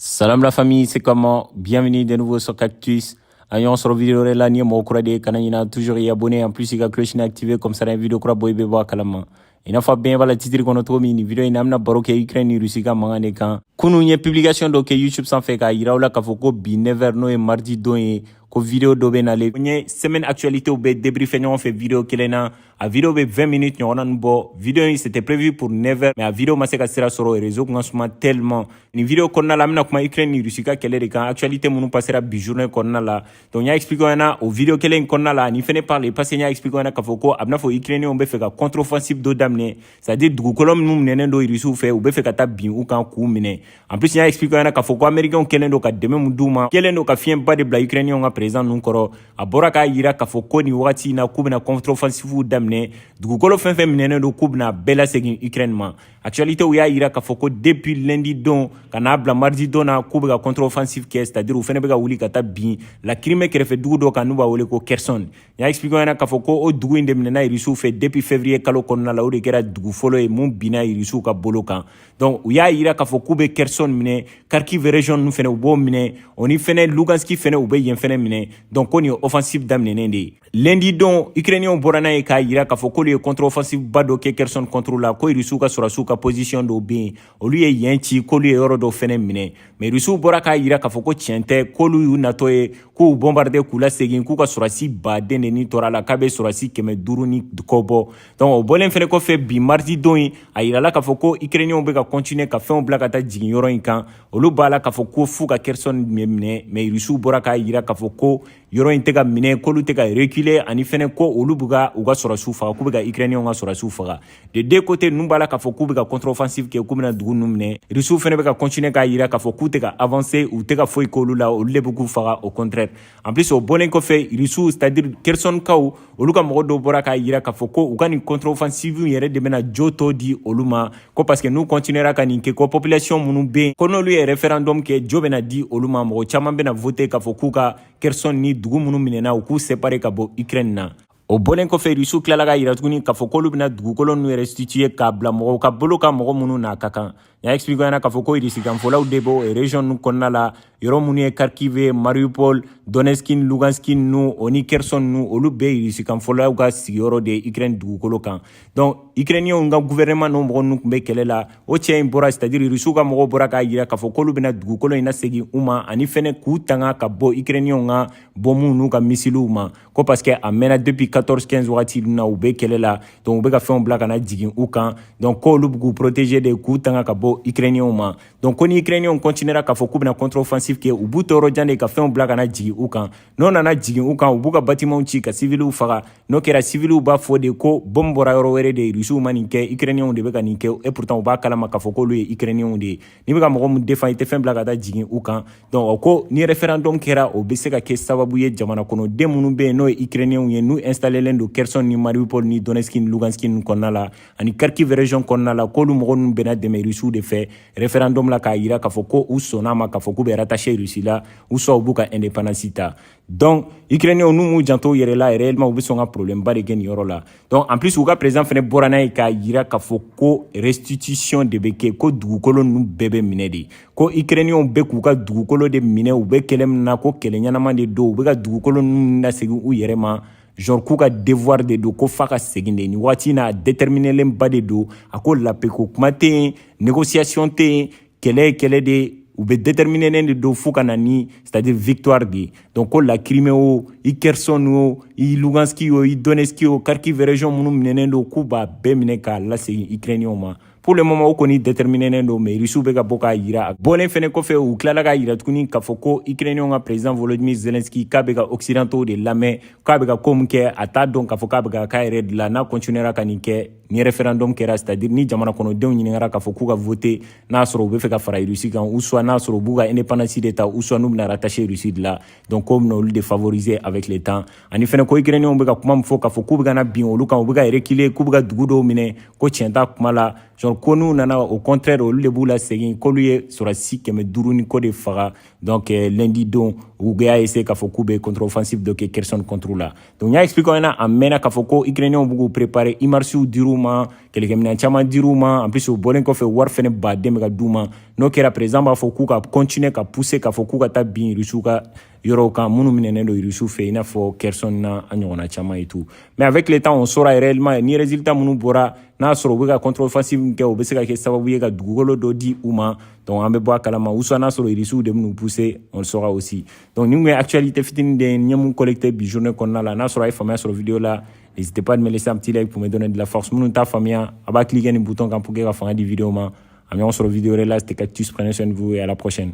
Salam la famille, c'est comment? Bienvenue de nouveau sur Cactus. On se vidéo là ni mo kura de kanina toujours y abonné en plus il y a cloche activée comme ça la vidéo kura boy be ba kalama. Ina fa bien bala titre kono to mi ni vidéo ina amna baro ke Ukraine ni Russie ka mangane kan. Kunu nye publication do ke YouTube sans fait ka ira ka foko bi never no e mardi do e ko vidéo do be na le. Nye semaine actualité ou be débrief on fait vidéo kelena a vidéo be 20 minutes on a bo vidéo c'était prévu pour never mais a vidéo ma se ka sera sur réseau qu'on tellement ni vidéo konna la mina kuma Ukraine ni Russie ka kele de kan actualité munu passera bi journée konna la donc nya expliquer na au vidéo kelen konna la ni fene parler parce nya expliquer na ka foko abna fo Ukraine on be fait ka contre-offensive do damné c'est-à-dire dugukolom num nene do Russie fait ou be fait ka ta bin ou kan ku mine en plus nya expliquer na ka foko américain kelen do ka deme muduma kelen do ka fien pas de bla Ukraine on présent nun koro abora ka yira ka foko ni wati na kubna contre-offensive damné dugukolo fen nene do kubna bela segin Ukraine ma actualité où ya yira ka foko depuis lundi don kana bla mardi don na kubga contre-offensive qui c'est-à-dire ou fene be ka wuli ka ta bin la crime qui refait dugu do kanu ba wole ko Kherson ya expliquer na ka foko o dugu inde na Russie fait depuis février kalo konna la o de kera dugu folo e mun bina Russie ka bolo kan donc où ya yira ka foko be Kherson mine Kharkiv region nu fene bo mine oni fene Lugansk fene ou be yen fene mine donc on est offensive damné de lundi don Ukrainien borana e ka yira ka foko le contre-offensive bado ke Kherson contrôle la ko Russie ka sura suka position do bien o lui e yenti ko lui e yoro do fene mine mais Russie bora ka yira ka foko tiente ko lui nato e ko bombarder kula segin ku ka sura si baden ni tora la ka be sura si keme duru ni kobo donc o bolen fene ko fe bi mardi don a yira la ka foko Ukrainien be ka continuer ka fe on blaka ta jigin yoro inkan o lu bala ka foko fu ka Kherson mine mais Russie bora ka yira ka foko yoro intega mine ko lu te ka reculer ani fene ko olu buga uga sura sufa ko be ka Ukrainien nga sura sufa de deux côtés numbala ka foko be ka contre-offensive ke ko mina dugu numne Russie fene be ka continuer ka yira ka foko te ka avancer ou te ka foi ko lu la o le bugu fara au contraire en plus au bolen ko fe Russie c'est-à-dire Kherson kaw olu ka mogo do bora ka yira ka foko u ka ni contre-offensive yere de mena joto di oluma ko parce que nous continuera ka ni ke ko population munu be ko no lu e référendum ke jobena di oluma mogo chama bena voter ka foko ka Kherson ni dugu munu minena u ku séparer ka bo Ukraine na o bolen ko fe Russie klala ga yira tuguni ka foko lu bena dugu kolon nu restituer ka bla mogo ka bolo ka mogo munu na kakan ya expliquer na ka foko irisi kan fola u debo e region nu konna la yoro munu e Kharkiv Mariupol Donetsk Lugansk nu oni Kherson nu olu be irisi kan fola u ga sigoro de Ukraine dugu kolo kan donc Ukrainien nga gouvernement no mogo nu be kelela o tien bora c'est-à-dire Russie ga mogo bora ka yira ka foko lu bena dugu kolo ina segi uma ani fene ku tanga ka bo Ukrainien nga bomu nu ka misilu ma ko parce que amena depuis 14-15 wati na u be kelela donc u be ka fe on blaka na jigin u kan donc ko lu bugu protéger de ku tanga ka bo Ukrainien ma donc koni Ukrainien continuera ka foko bena contre-offensive ke u butoro jande ka fe on blaka na jigin u kan non na jigin u kan u buga bâtiment ci ka civil u faga no kera civil u ba fo de ko bombora yoro were de Russie mani ke Ukrainien de be ka ni ke et pourtant u ba kala ma ka foko lu Ukrainien de ni be ka mo défend te fe blaka ta jigin u kan donc ko ni référendum kera o be se ka ke sababu ye jamana kono de munu be no Ukrainien ye nu installer lendo Kherson ni Mariupol ni Donetsk ni Lugansk ni konna ani Kharkiv region konna la ko lu mo gon bena de Russie de fait référendum la ka yira ka foko ou sonama ka foko be rattaché Russie la ou so buka indépendance ta donc Ukrainien nu mu janto yere la réellement ou songa problème ba de gen yoro la donc en plus ou ga président fene borana ka yira ka foko restitution de beke ko dugukolo nu bebe minedi ko Ukrainien be ku ka dugukolo de mine ou be kelem na ko kelenya na mande do be ka dugukolo nu na segi u yere ma genre kuka devoir de do ko faka seginde ni wati na déterminer lem ba de do ako la pe ko kumate négociation te kele de ou be déterminer de do fuka nani c'est-à-dire victoire de donc ko la Crimée o i Kherson o i Lugansk o i Donetsk o Kharkiv region munu minene do kuba be mine ka la segi Ukrainien ma pour le moment o koni déterminer do mais Russie be ka boka yira bolen fene ko fe u klala ga yira tukuni ka foko Ukrainien nga président Volodymyr Zelensky ka be ka occidentaux de la main ka be ka comme ke ata donc ka foka be ka red la na continuera ka ni ke ni référendum kera c'est-à-dire ni jamana kono denw ɲiningara ka fɔ k'u ka voter n'a sɔrɔ u bɛ fɛ ka fara Russie kan ou soit n'a sɔrɔ u b'u ka indépendance d'état ou soit n'u bɛna rattacher Russie de la donc ko bɛna olu de favoriser avec le temps ani fɛnɛ ko Ukrainiens bɛ ka kuma min fɔ k'a fɔ k'u bɛ ka na bin olu kan u bɛ ka reculer k'u bɛ ka dugu dɔw minɛ ko tiɲɛ t'a kuma la genre ko n'u nana au contraire olu de b'u la segin k'olu ye sɔrɔdasi 500 ni ko de faga donc lundi don u bɛ essayer k'a fɔ k'u bɛ contre-offensive dɔ kɛ Kherson contre la donc n y'a expliqué ɲɛna a mɛnna k'a fɔ ko Ukrainiens b'u préparer i marche dir'u ma kɛlɛkɛminɛn caman dir'u ma en plus o bɔlen kɔfɛ wari fɛnɛ baden bɛ ka d'u ma n'o kɛra président b'a fɔ k'u ka continuer ka pousser k'a fɔ k'u ka taa bin rusiw ka yɔrɔw kan minnu minɛnen don rusiw fɛ i n'a fɔ Kherson n'a a ɲɔgɔnna caman et tout mais avec le temps on saura réellement ni résultat minnu bɔra n'a sɔrɔ u bɛ ka contre-offensive kɛ o bɛ se ka kɛ sababu ye ka dugukolo dɔ di u ma donc an bɛ bɔ a kalama ou soit n'a sɔrɔ rusiw de bɛn'u pousser on le saura aussi donc nin kun ye actualité fitinin de ye n ye mun collecté bi journée kɔnɔna la n'a sɔrɔ a ye faamuya sɔrɔ vidéo la n'hésitez pas de me laisser un petit like pour me donner de la force minnu t'a faamuya a b'a cliquer nin bouton kan pour que ka fanga di vidéo ma a ɲɔgɔn sɔrɔ vidéo wɛrɛ la c'était Cactus, prenez soin de vous et à la prochaine.